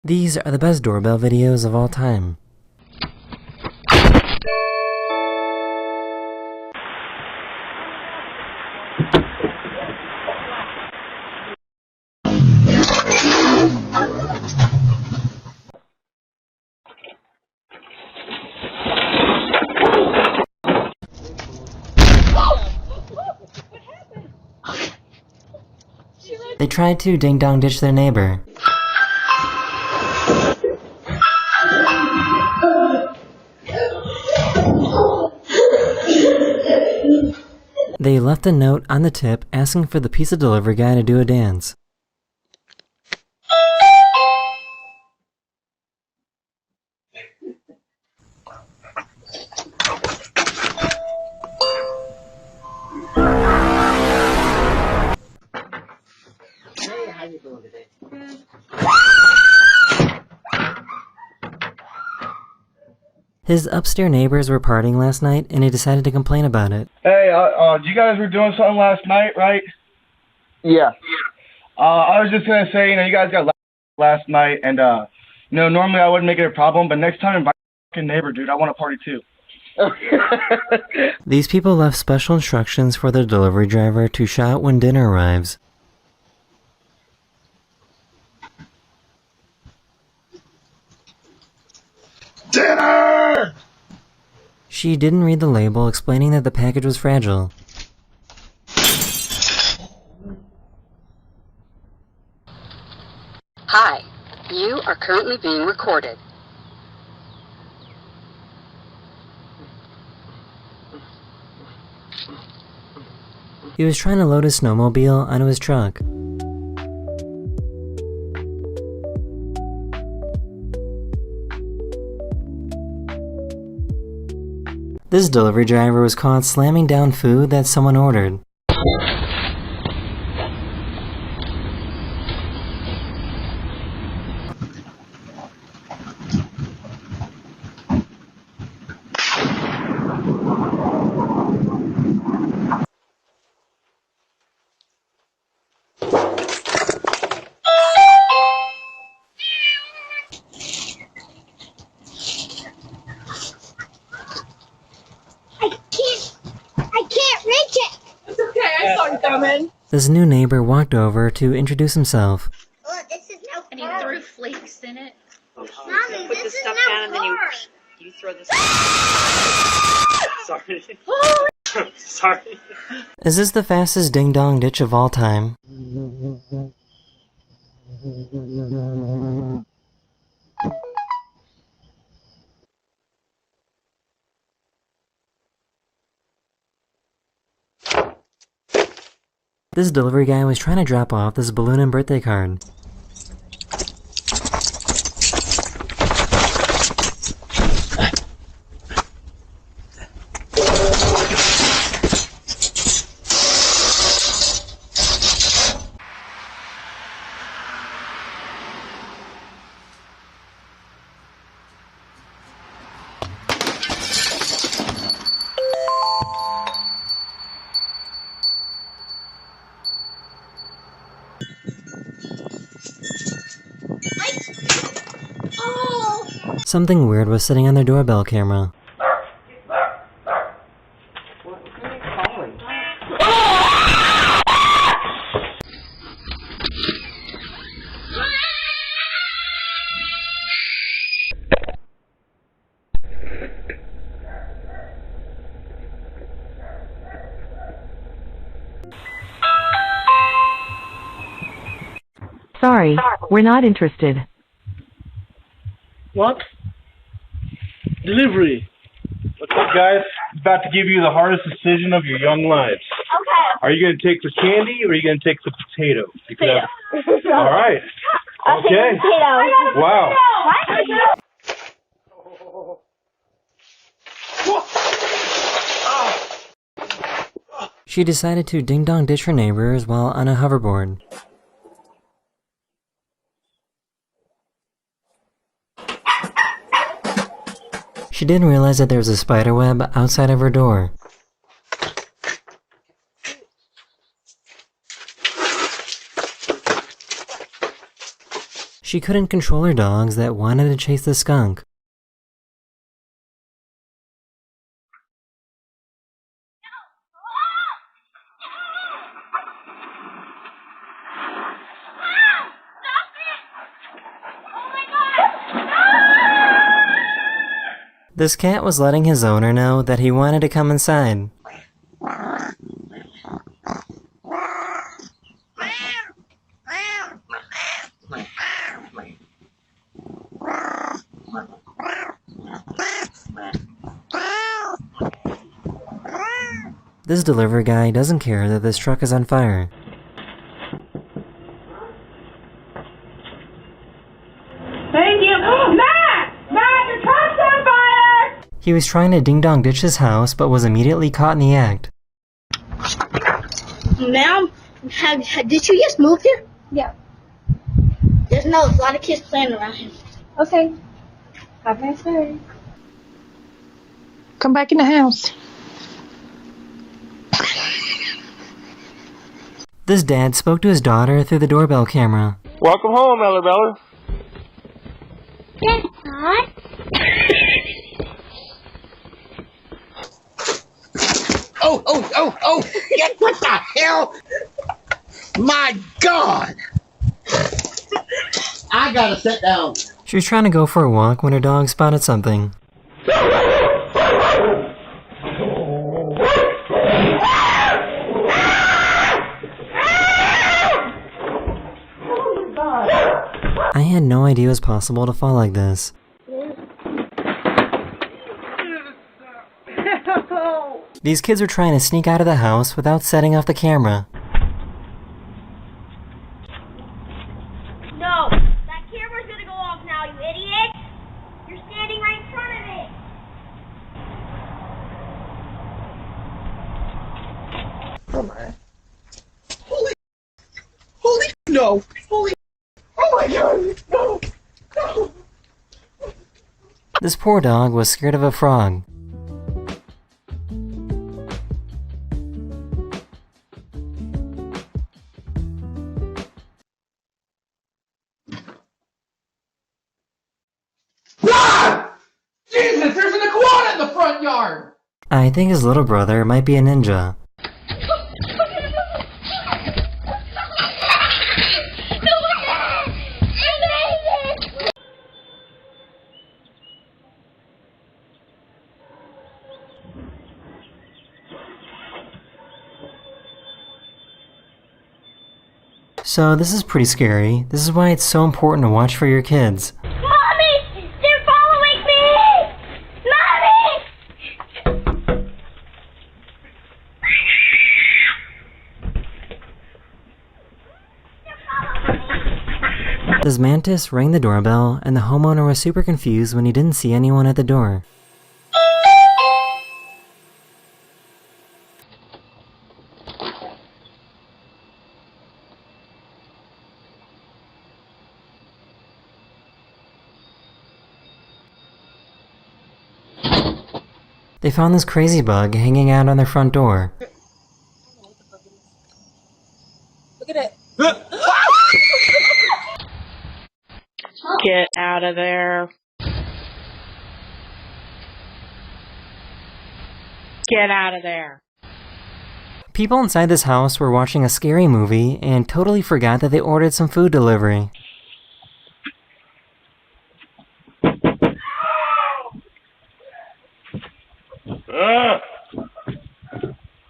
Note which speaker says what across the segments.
Speaker 1: These are the best doorbell videos of all time. They tried to ding-dong ditch their neighbor. They left a note on the tip asking for the pizza delivery guy to do a dance.
Speaker 2: Hey, how you doing today?
Speaker 1: His upstairs neighbors were partying last night, and he decided to complain about it.
Speaker 3: Hey, you guys were doing something last night, right?
Speaker 2: Yeah.
Speaker 3: I was just gonna say, you guys got last night, and normally I wouldn't make it a problem, but next time invite my fucking neighbor, dude. I want to party too.
Speaker 1: These people left special instructions for their delivery driver to shout when dinner arrives.
Speaker 3: Dinner!
Speaker 1: She didn't read the label explaining that the package was fragile.
Speaker 4: Hi, you are currently being recorded.
Speaker 1: He was trying to load his snowmobile onto his truck. This delivery driver was caught slamming down food that someone ordered. This new neighbor walked over to introduce himself.
Speaker 5: Look, this is no
Speaker 6: And he threw flakes in it.
Speaker 5: Mommy,
Speaker 6: Put the
Speaker 5: this is
Speaker 6: stuff
Speaker 5: no
Speaker 6: down and then
Speaker 5: corn.
Speaker 6: you throw the Sorry. Sorry.
Speaker 1: Is this the fastest ding-dong ditch of all time? This delivery guy was trying to drop off this balloon and birthday card. Something weird was sitting on their doorbell camera.
Speaker 7: Sorry, we're not interested.
Speaker 3: What? Delivery. What's up, guys? About to give you the hardest decision of your young lives.
Speaker 5: Okay.
Speaker 3: Are you gonna take the candy or are you gonna take the potato? You could have-
Speaker 5: Potato.
Speaker 3: All right.
Speaker 5: I'll take
Speaker 3: Okay.
Speaker 5: the potato.
Speaker 3: Wow.
Speaker 1: She decided to ding-dong ditch her neighbors while on a hoverboard. She didn't realize that there was a spider web outside of her door. She couldn't control her dogs that wanted to chase the skunk. This cat was letting his owner know that he wanted to come inside. This delivery guy doesn't care that this truck is on fire.
Speaker 7: Thank you. Matt! Matt, your truck's on fire!
Speaker 1: He was trying to ding-dong ditch his house, but was immediately caught in the act.
Speaker 5: Ma'am, did you just move here?
Speaker 7: Yeah.
Speaker 5: There's a lot of kids playing around here.
Speaker 7: Okay. Have a nice day.
Speaker 8: Come back in the house.
Speaker 1: This dad spoke to his daughter through the doorbell camera.
Speaker 9: Welcome home, Ella.
Speaker 5: That's hot.
Speaker 2: Oh! What the hell? My God! I gotta sit down.
Speaker 1: She was trying to go for a walk when her dog spotted something. I had no idea it was possible to fall like this. These kids were trying to sneak out of the house without setting off the camera.
Speaker 5: No, that camera's gonna go off now, you idiot! You're standing right in front of it!
Speaker 2: No! Holy! Oh my God! No! No!
Speaker 1: This poor dog was scared of a frog.
Speaker 2: Jesus, there's an iguana in the front yard!
Speaker 1: I think his little brother might be a ninja. So this is pretty scary. This is why it's so important to watch for your kids.
Speaker 5: Mommy! They're following me! Mommy!
Speaker 1: This mantis rang the doorbell, and the homeowner was super confused when he didn't see anyone at the door. They found this crazy bug hanging out on their front door.
Speaker 7: Look at it.
Speaker 8: Get out of there. Get out of there.
Speaker 1: People inside this house were watching a scary movie and totally forgot that they ordered some food delivery.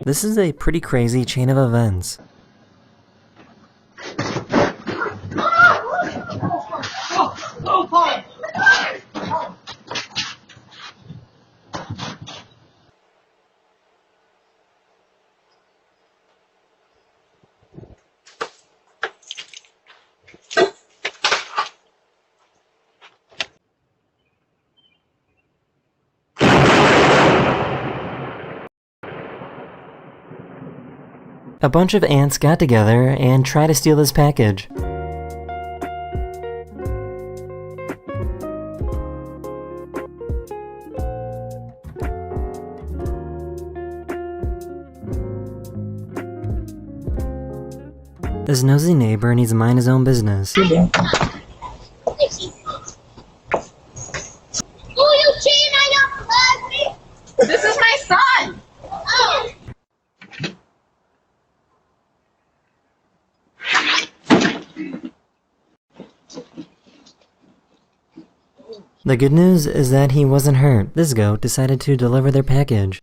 Speaker 1: This is a pretty crazy chain of events. A bunch of ants got together and tried to steal this package. This nosy neighbor needs to mind his own business. The good news is that he wasn't hurt. This goat decided to deliver their package.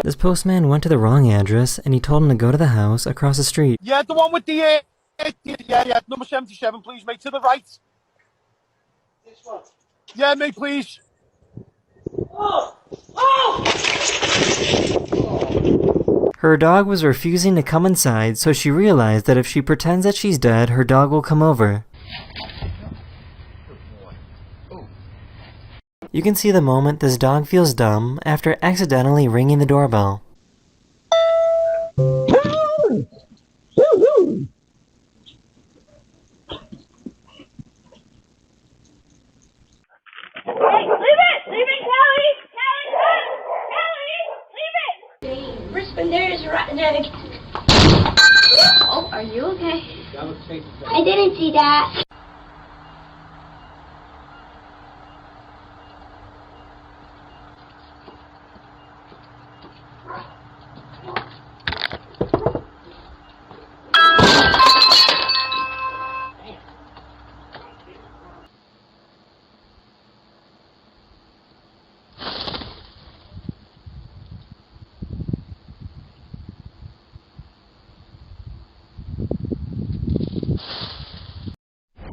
Speaker 1: This postman went to the wrong address and he told him to go to the house across the street.
Speaker 2: Yeah, the one with the yeah, number 77, please, mate, to the right. This one. Yeah, mate, please.
Speaker 1: Her dog was refusing to come inside, so she realized that if she pretends that she's dead, her dog will come over. You can see the moment this dog feels dumb after accidentally ringing the doorbell.
Speaker 5: Oh, are you okay? I didn't see that.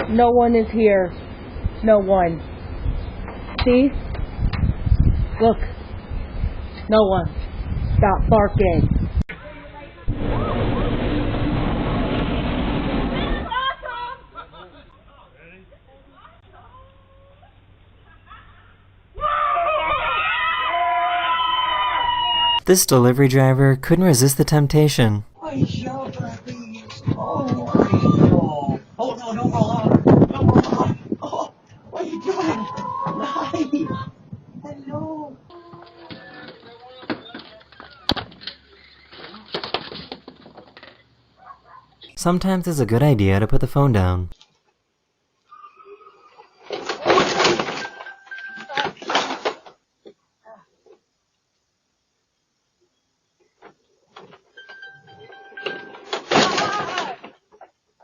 Speaker 7: No one is here. No one. See? Look. No one. Stop barking.
Speaker 1: This delivery driver couldn't resist the temptation.
Speaker 2: Oh, no, don't roll on. Don't roll on. Oh, what are you doing? Hi. Hello.
Speaker 1: Sometimes it's a good idea to put the phone down.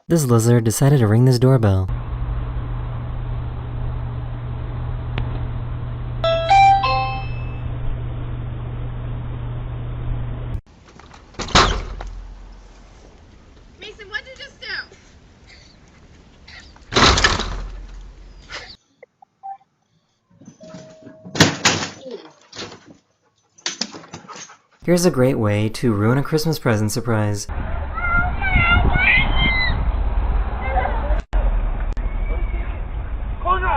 Speaker 1: This lizard decided to ring this doorbell.
Speaker 6: Mason, what'd you just do?
Speaker 1: Here's a great way to ruin a Christmas present surprise.
Speaker 2: Close your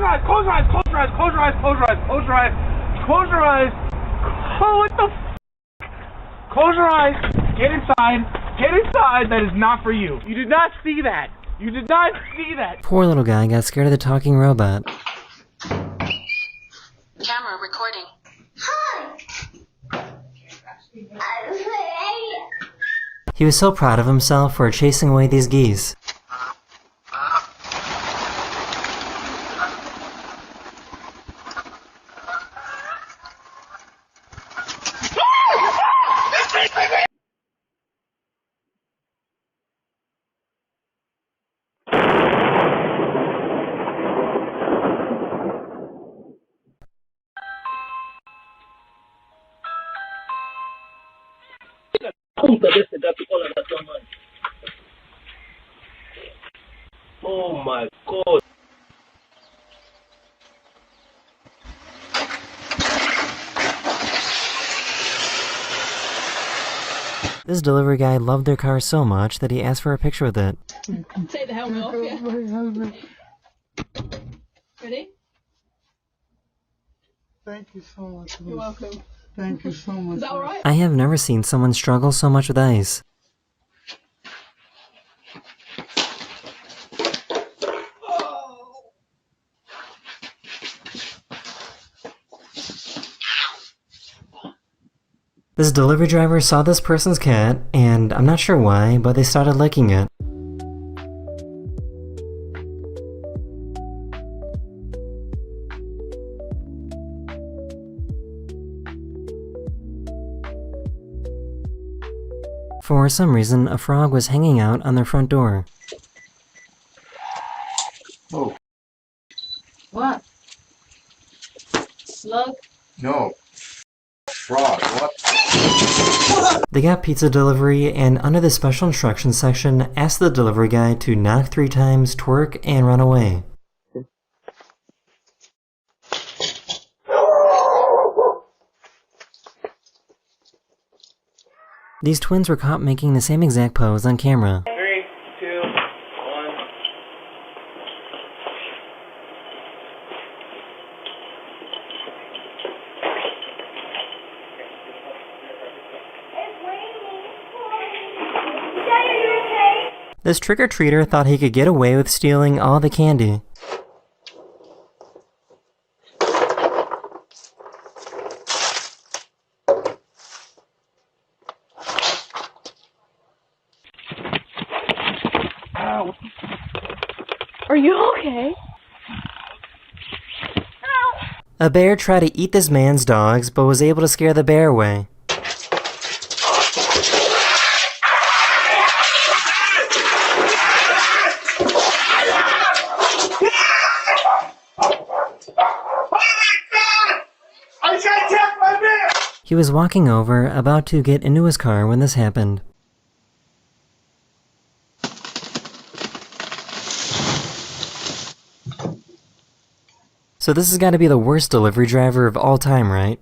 Speaker 2: eyes, close your eyes, close your eyes, close your eyes, close your eyes, close your eyes, close your eyes. Oh, what the f? Close your eyes, get inside, that is not for you. You did not see that. You did not see that.
Speaker 1: Poor little guy got scared of the talking robot.
Speaker 4: Camera recording.
Speaker 1: He was so proud of himself for chasing away these geese.
Speaker 2: Oh my God.
Speaker 1: This delivery guy loved their car so much that he asked for a picture with it.
Speaker 6: Take the helmet off, yeah. Ready?
Speaker 2: Thank you so much.
Speaker 6: You're welcome.
Speaker 2: Thank you so much.
Speaker 6: Is that alright?
Speaker 1: I have never seen someone struggle so much with ice. This delivery driver saw this person's cat, and I'm not sure why, but they started licking it. For some reason, a frog was hanging out on their front door.
Speaker 3: Oh.
Speaker 6: What? Slug?
Speaker 3: No. Frog, what?
Speaker 1: They got pizza delivery, and under the special instructions section, asked the delivery guy to knock 3 times, twerk, and run away. These twins were caught making the same exact pose on camera.
Speaker 2: 3, 2, 1.
Speaker 1: This trick-or-treater thought he could get away with stealing all the candy.
Speaker 7: Are you okay?
Speaker 1: A bear tried to eat this man's dogs, but was able to scare the bear away. He was walking over, about to get into his car when this happened. So this has got to be the worst delivery driver of all time, right?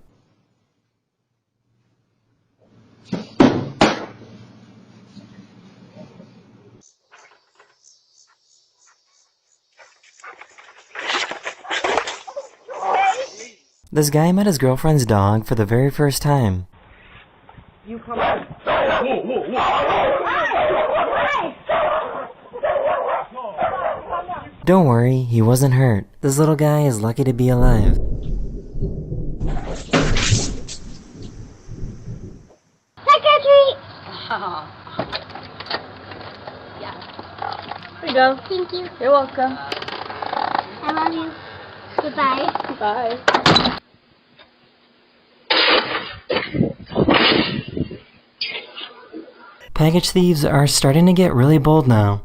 Speaker 1: This guy met his girlfriend's dog for the very first time.
Speaker 7: You come
Speaker 1: Don't worry, he wasn't hurt. This little guy is lucky to be alive.
Speaker 5: Secretary!
Speaker 7: Here you go.
Speaker 5: Thank you.
Speaker 7: You're welcome.
Speaker 5: I love you. Goodbye.
Speaker 7: Bye.
Speaker 1: Package thieves are starting to get really bold now.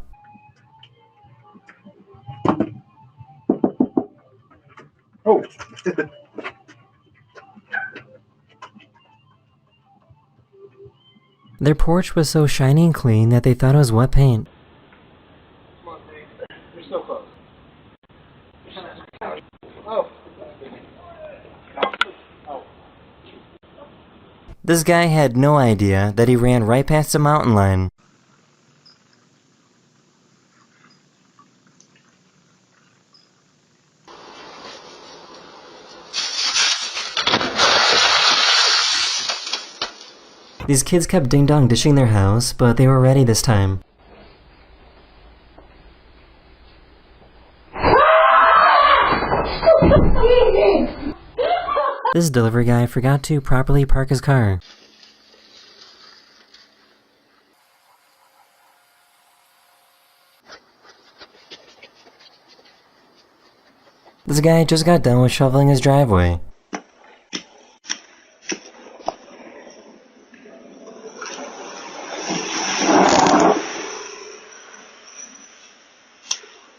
Speaker 3: Oh.
Speaker 1: Their porch was so shiny and clean that they thought it was wet paint.
Speaker 3: Come on, Dave. You're so close. Oh. Oh.
Speaker 1: This guy had no idea that he ran right past the mountain lion. These kids kept ding-dong dishing their house, but they were ready this time. This delivery guy forgot to properly park his car. This guy just got done with shoveling his driveway.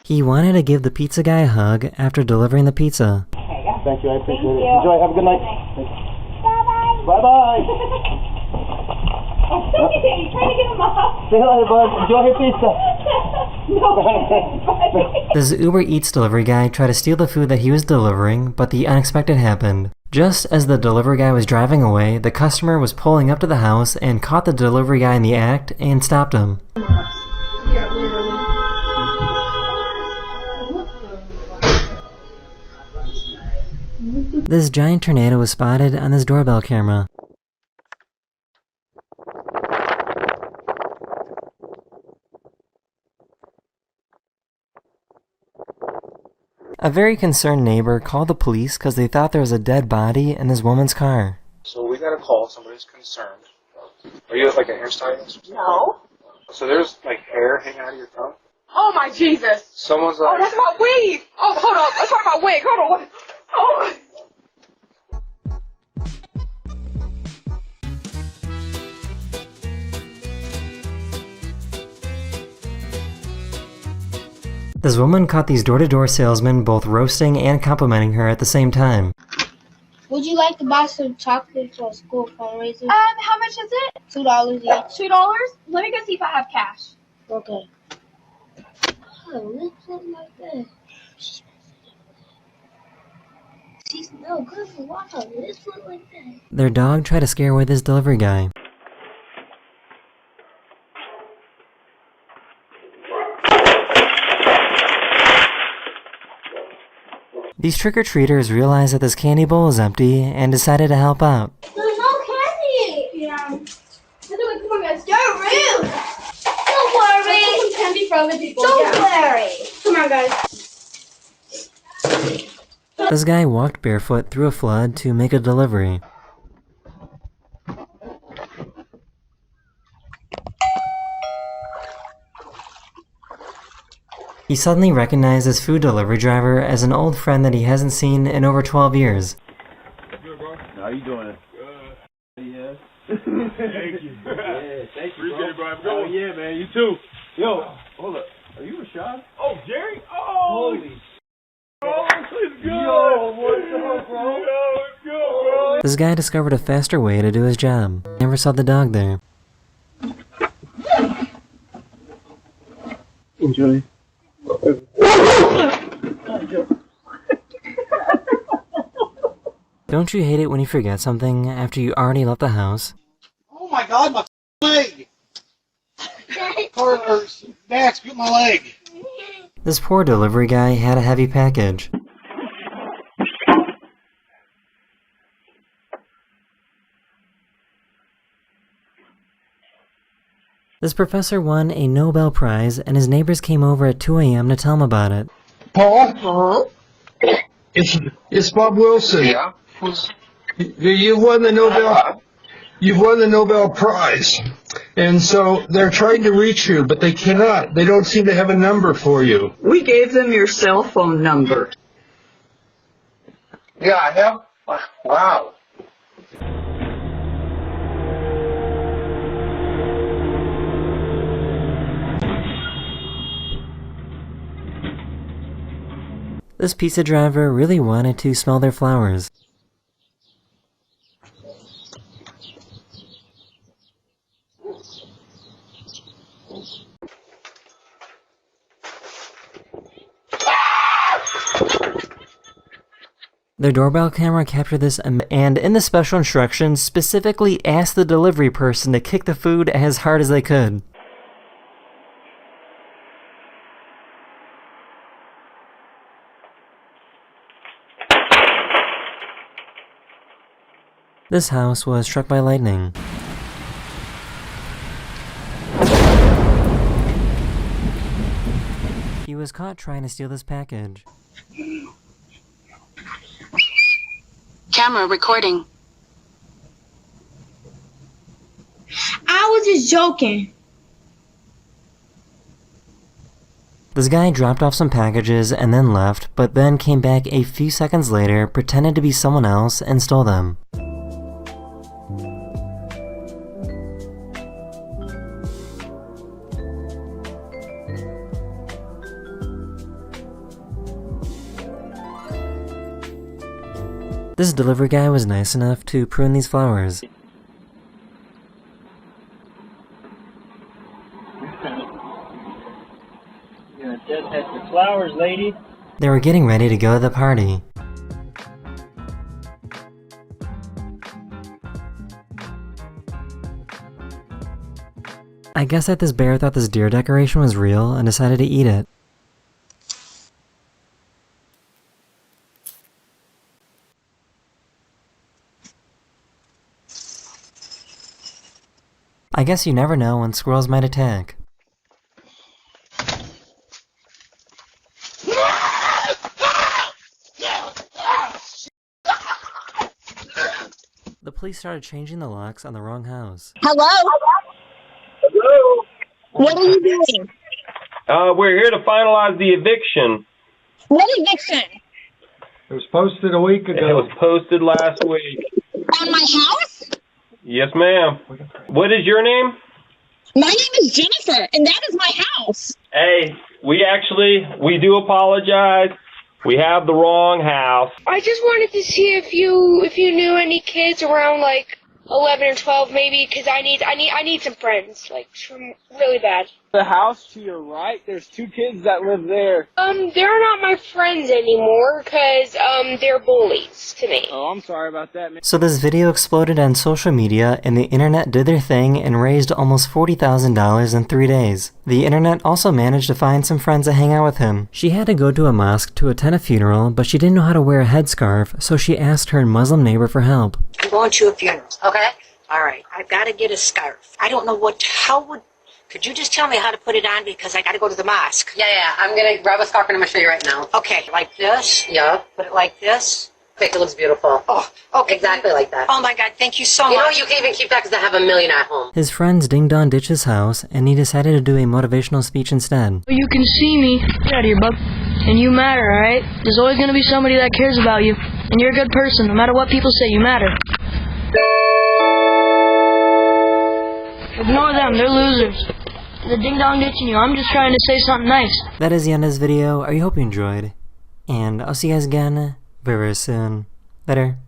Speaker 1: He wanted to give the pizza guy a hug after delivering the pizza.
Speaker 3: Thank you, I appreciate it. Enjoy, have a good night.
Speaker 5: Bye-bye.
Speaker 3: Bye-bye.
Speaker 7: Oh, Daddy, trying to give him a hug.
Speaker 3: Say hello, bud. Enjoy your pizza.
Speaker 1: This Uber Eats delivery guy tried to steal the food that he was delivering, but the unexpected happened. Just as the delivery guy was driving away, the customer was pulling up to the house and caught the delivery guy in the act and stopped him. This giant tornado was spotted on this doorbell camera. A very concerned neighbor called the police because they thought there was a dead body in this woman's car.
Speaker 9: So we got a call, somebody's concerned. Are you like a hairstylist?
Speaker 7: No.
Speaker 9: So there's like hair hanging out of your tongue?
Speaker 6: Oh my Jesus!
Speaker 9: Someone's
Speaker 6: Oh,
Speaker 9: like...
Speaker 6: that's my wig! Oh, hold on. Let's talk about wig. Hold on. Oh.
Speaker 1: This woman caught these door-to-door salesmen both roasting and complimenting her at the same time.
Speaker 5: Would you like to buy some chocolate for a school fundraiser?
Speaker 6: How much is it?
Speaker 5: $2 each.
Speaker 6: $2? Let me go see if I have cash.
Speaker 5: Okay. Oh, lips look like that. She's no good for why her lips look like that.
Speaker 1: Their dog tried to scare away this delivery guy. These trick-or-treaters realized that this candy bowl is empty and decided to help out.
Speaker 5: There's no candy!
Speaker 6: Yeah. Come on, guys. Don't rude!
Speaker 5: Don't worry!
Speaker 6: Some candy for other people.
Speaker 5: Don't worry!
Speaker 6: Come on, guys.
Speaker 1: This guy walked barefoot through a flood to make a delivery. He suddenly recognized his food delivery driver as an old friend that he hasn't seen in over 12 years.
Speaker 2: Good, bro. How you doing? Yeah. Thank you. Yeah, thank you, appreciate it, bro. Oh, yeah, man. You too. Yo, hold up. Are you Rashad? Oh, Jerry? Oh, holy. Oh, let's go. Yo, what's up, bro? Yo, let's go, bro.
Speaker 1: This guy discovered a faster way to do his job. Never saw the dog there.
Speaker 3: Enjoy.
Speaker 1: Don't you hate it when you forget something after you already left the house?
Speaker 10: Oh my god, my leg! Carter's Max, get my leg!
Speaker 1: This poor delivery guy had a heavy package. This professor won a Nobel Prize, and his neighbors came over at 2 a.m. to tell him about it.
Speaker 10: Paul? It's Bob Wilson. Yeah? You won the Nobel... You've won the Nobel Prize. And so they're trying to reach you, but they cannot. They don't seem to have a number for you.
Speaker 11: We gave them your cell phone number.
Speaker 10: Yeah, I have? Wow.
Speaker 1: This pizza driver really wanted to smell their flowers. Their doorbell camera captured this and in the special instructions specifically asked the delivery person to kick the food as hard as they could. This house was struck by lightning. He was caught trying to steal this package.
Speaker 4: Camera recording.
Speaker 5: I was just joking.
Speaker 1: This guy dropped off some packages and then left, but then came back a few seconds later, pretended to be someone else, and stole them. This delivery guy was nice enough to prune these flowers.
Speaker 12: You're gonna deadhead the flowers, lady.
Speaker 1: They were getting ready to go to the party. I guess that this bear thought this deer decoration was real and decided to eat it. I guess you never know when squirrels might attack. The police started changing the locks on the wrong house.
Speaker 13: Hello?
Speaker 14: Hello?
Speaker 13: What are you doing?
Speaker 14: We're here to finalize the eviction.
Speaker 13: What eviction?
Speaker 10: It was posted a week ago.
Speaker 14: It was posted last week.
Speaker 13: On my house?
Speaker 14: Yes, ma'am. What is your name?
Speaker 13: My name is Jennifer, and that is my house.
Speaker 14: Hey, we do apologize. We have the wrong house.
Speaker 6: I just wanted to see if you knew any kids around like 11 or 12 maybe, because I need some friends, like really bad.
Speaker 12: The house to your right, there's 2 kids that live there.
Speaker 6: They're not my friends anymore, because they're bullies to me.
Speaker 12: Oh, I'm sorry about that, man.
Speaker 1: So this video exploded on social media, and the internet did their thing and raised almost $40,000 in 3 days. The internet also managed to find some friends to hang out with him. She had to go to a mosque to attend a funeral, but she didn't know how to wear a headscarf, so she asked her Muslim neighbor for help.
Speaker 15: I'm going to a funeral. Okay. All right. I've got to get a scarf. I don't know could you just tell me how to put it on, because I got to go to the mosque?
Speaker 16: Yeah. I'm going to grab a scarf and I'm going to show you right now.
Speaker 15: Okay. Like this?
Speaker 16: Yeah.
Speaker 15: Put it like this?
Speaker 16: Make it looks beautiful.
Speaker 15: Oh, okay.
Speaker 16: Exactly like that.
Speaker 15: Oh my God, thank you so much.
Speaker 16: You know, you can even keep that because I have a million at home.
Speaker 1: His friends ding-dong ditched his house, and he decided to do a motivational speech instead.
Speaker 17: You can see me. Get out of here, bub. And you matter, alright? There's always going to be somebody that cares about you. And you're a good person. No matter what people say, you matter. Ignore them. They're losers. They're ding-dong ditching you. I'm just trying to say something nice.
Speaker 1: That is the end of this video. I hope you enjoyed. And I'll see you guys again very, very soon. Later.